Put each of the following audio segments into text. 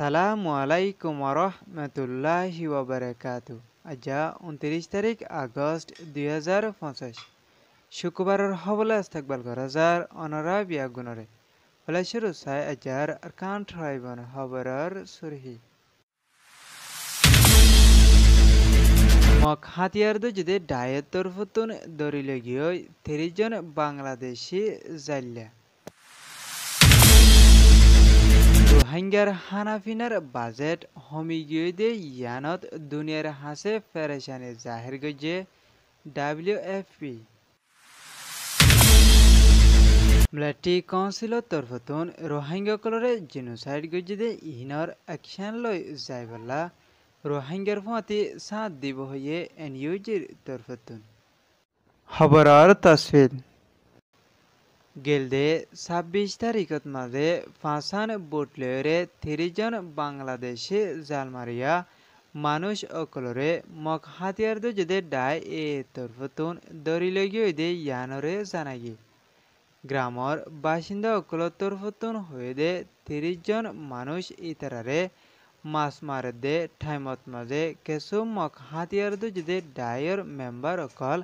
আসসালামু আলাইকুম ওরহমতুল্লাহি ওয়াবারাকাতু। আজা 29 তারিখ আগস্ট 2025 শুক্রবারের হবলে ইস্তেকবাল করা যার অনরা বিয়া গুণরে হলে শুরু চাই আজার আরকান ট্রাইবন হবরার সুরহি মক হাতিয়ার যদি ডায়ের তরফতুন দরিলে গিয়ে 30 জন বাংলাদেশি জাইল্লা রোহিঙ্গার হানাফিনার বাজেট হমি গিয়ে দে ইয়ানত দুনিয়ার হাসে ফেরেশানি জাহির গজে WFP মিলিটারি কাউন্সিলত তরফতুন রোহিঙ্গা কলরে জেনোসাইড গজে দে ইহিনর অ্যাকশন লই যাইবলা রোহিঙ্গার ফাঁতি সাথ দিব হয়ে NUGর তরফতুন খবরের তসফির গেলদে 26 তারিখত মাঝে ফাঁসান বুটলেরে 30 জন বাংলাদেশি জালমারিয়া মানুষ অকলরে মক হাতিয়ার যদি ডাই এ তরফতুন দরিলগিয়ে দে ইয়ানরে জানাগি গ্রামর বাসিন্দা অকল তরফতুন হয়ে দে 30 জন মানুষ ইতারারে মাছ মারে দে ঠাইমত মাঝে কিছু মক হাতিয়ার যদি ডাইয়ের মেম্বার অকল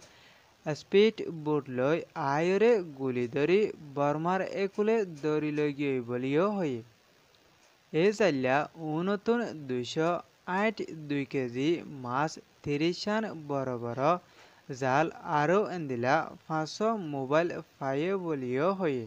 স্পিড বোট লই আয়রে গুলি ধরি বর্মার একুলে দড়ি লই গিয়ে বলিও হয়ে এ চাইলা নতুন 202 কেজি মাছ 30 শান বড় বড় জাল আরও এন্দিলা 500 মোবাইল পাইয়ে বলিও হয়ে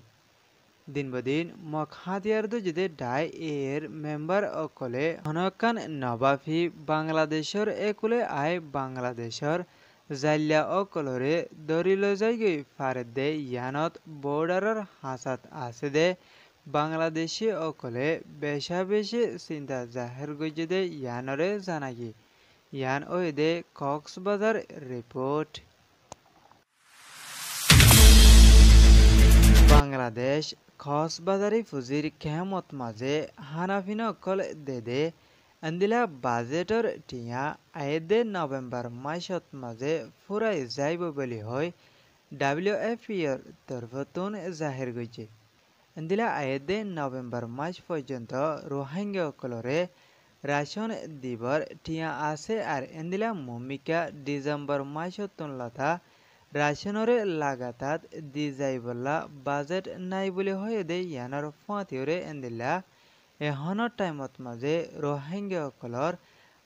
দিন বদিন মক হাতিয়ার যদি ডাই এর মেম্বার অকলে হনকান নবাফি বাংলাদেশের একুলে আয় বাংলাদেশের জাইল্লা অকলরে দরিল যাইগৈ ফারে দে ইয়ানত বর্ডারের হাসাত আছে দে বাংলাদেশি অকলে বেশা বেশি চিন্তা জাহের গজে দে ইয়ানরে জানাগি ইয়ান ওই দে কক্সবাজার রিপোর্ট বাংলাদেশ কক্সবাজারি ফুজির কেমত মাঝে হানাফিন অকল দে আন্দিলা বাজেটর টিয়া আয়েদে নভেম্বর মাসত মাঝে ফুরাই যাইব বলি হয় WFP এর তরফতুন জাহির গইছে আন্দিলা আয়েদে নভেম্বর মাস পর্যন্ত রোহিঙ্গা অকলরে রাশন দিবর টিয়া আছে আর এন্দিলা মমিকা ডিসেম্বর মাসতুন লতা রাশনরে লাগাতার দি যাইবলা বাজেট নাই বলি হয়ে দে ইয়ানার ফাঁতিরে এন্দিলা এহনৰ টাইমত মাঝে রোহিঙ্গা অকলর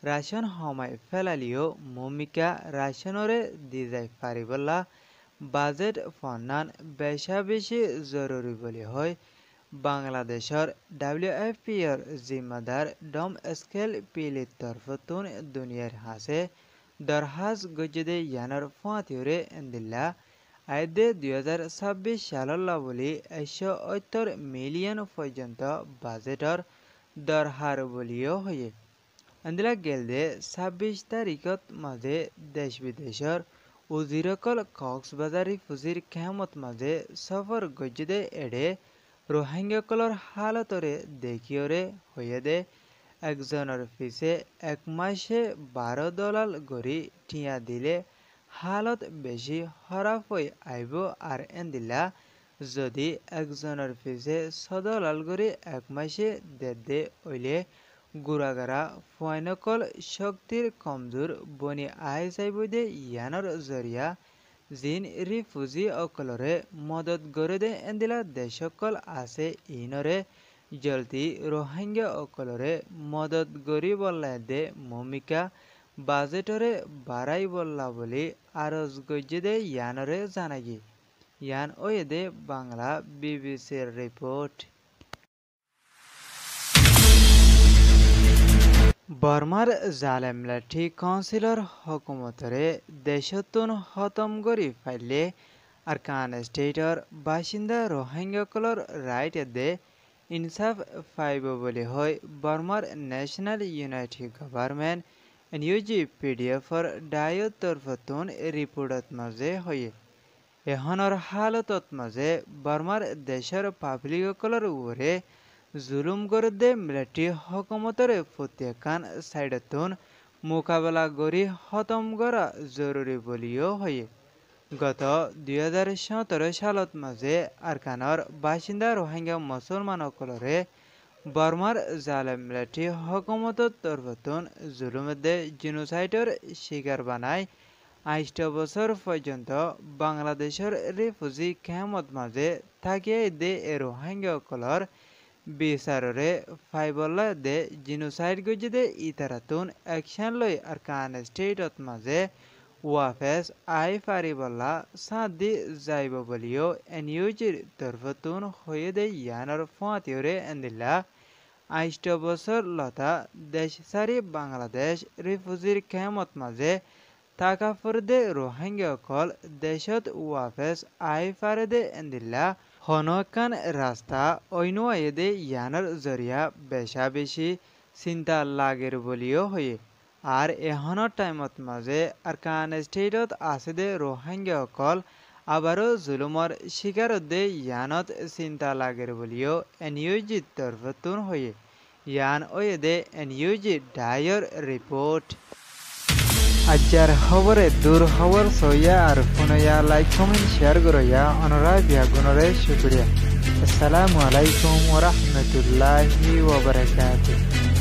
রাশন হমাই ফেলালিও মমিকা রাশনরে দি যাই পারিবলা বাজেট ফন্নান বেশা বেশি জরুরি বলি হয় বাংলাদেশের WFP এর জিম্মাদার ডম স্কেল পিলির তরফতুন দুনিয়ার হাসে দরহাজ গজদে ইয়ানার ফাঁতিরে এন্দিল্লা আইদে 2026 সালল্লা বলি 170 মিলিয়ন পর্যন্ত বাজেটর দরহার বলিও হয়ে আন্দিলা গেলদে 26 তারিখত মাঝে দেশ বিদেশের উজিরকল কক্সবাজারি ফুজির কেমত মাঝে সফর গজদে এড়ে রোহিঙ্গাকলর হালতরে দেখিওরে হয়ে দে একজনের পিছে এক মাসে $12 গড়ি টিয়া দিলে হালত বেশি খারাপ হয়ে আইব আর এন্দিলা যদি একজনের পিছে $6 করে এক মাসে দে ওইলে গুড়াগারা ফয়নকল শক্তির কমজোর বনি আয় যাইব দে ইয়ানর জরিয়া জিন রিফুজি অকলরে মদত গড়ে দে এন্দিলা দেশকল আছে ইনরে জলদি রোহিঙ্গা অকলরে মদত গড়ি বললে দে মমিকা বাজেটরে বাড়াই বললা বলি আরজ গজে দে ইয়ানরে জানাগি ইয়ান ওয়ে দে বাংলা BBCর রিপোর্ট বর্মার জালেম লাঠি কাউন্সিলর হকুমতরে দেশতুন খতম করি ফাইলে আরকান স্টেটর বাসিন্দা রোহিঙ্গাকলর রাইট দে ইনসাফ পাইব বলি হয় বর্মার ন্যাশনাল ইউনাইটেড গভর্নমেন্ট NUG PDFর ডায়ত তরফতুন রিপোর্টত মাঝে হয়ে এহনৰ হালতত মাঝে বর্মার দেশের পাবলিককলর উপরে জুলুম করে দে মিলিটারি হকুমতের প্রত্যেকান সাইডতুন মোকাবেলা করি খতম করা জরুরি বলিও হয়ে গত 2017 সালত মাঝে আরকানর বাসিন্দা রোহিঙ্গা মুসলমান অকলরে বর্মার জালেমলাটি হকুমতর তরফতুন জুলুমদে জিনোসাইডর শিকার বানায় ২৮ বছর পর্যন্ত বাংলাদেশের রিফিউজি ক্যাম্পত মাঝে থাকিয়ে দে রোহিঙ্গাসকলৰ বিচাৰৰে ফাইবলা দে জিনোসাইড গজিদে ইতারাতুন একশন লৈ আরকান স্টেটত মাঝে ওয়াফেস আই ফারিবল্লা সাদি যাইব বলিও এনইউজির তরফতুন হয়ে দে ইয়ানর ফাঁতিওরে এন্দিল্লা ২৮ বছর লতা দেশ সারি বাংলাদেশ রিফিউজির ক্যাম্পত মাঝে থাকা ফরদে রোহিঙ্গাসকল দেশত ওয়াফেস আই ফারেদে এন্দিল্লা হনকান রাস্তা অন্য আয়েদে ইয়ানর জরিয়া বেশা বেশি চিন্তা লাগের বলিও হয়ে আর এহনৰ টাইমত মাঝে আরকান স্টেটত আছে দে রোহিঙ্গাসকল আবারও জুলুমর শিকার দে ইয়ানত চিন্তা লাগের বলিও এনইউজি তরফতুন হয়ে ইয়ান ওয়েদে এনইউজি ডায়র রিপোর্ট আজ্জার খবরে দূর খবর সইয়া আর ফোনয়া লাইক কমেন্ট শেয়ার করইয়া অনরা বিয়াগুনরে শুকরিয়া। আসসালামু আলাইকুম ওয়া রাহমাতুল্লাহি ওয়া বারাকাতুহু।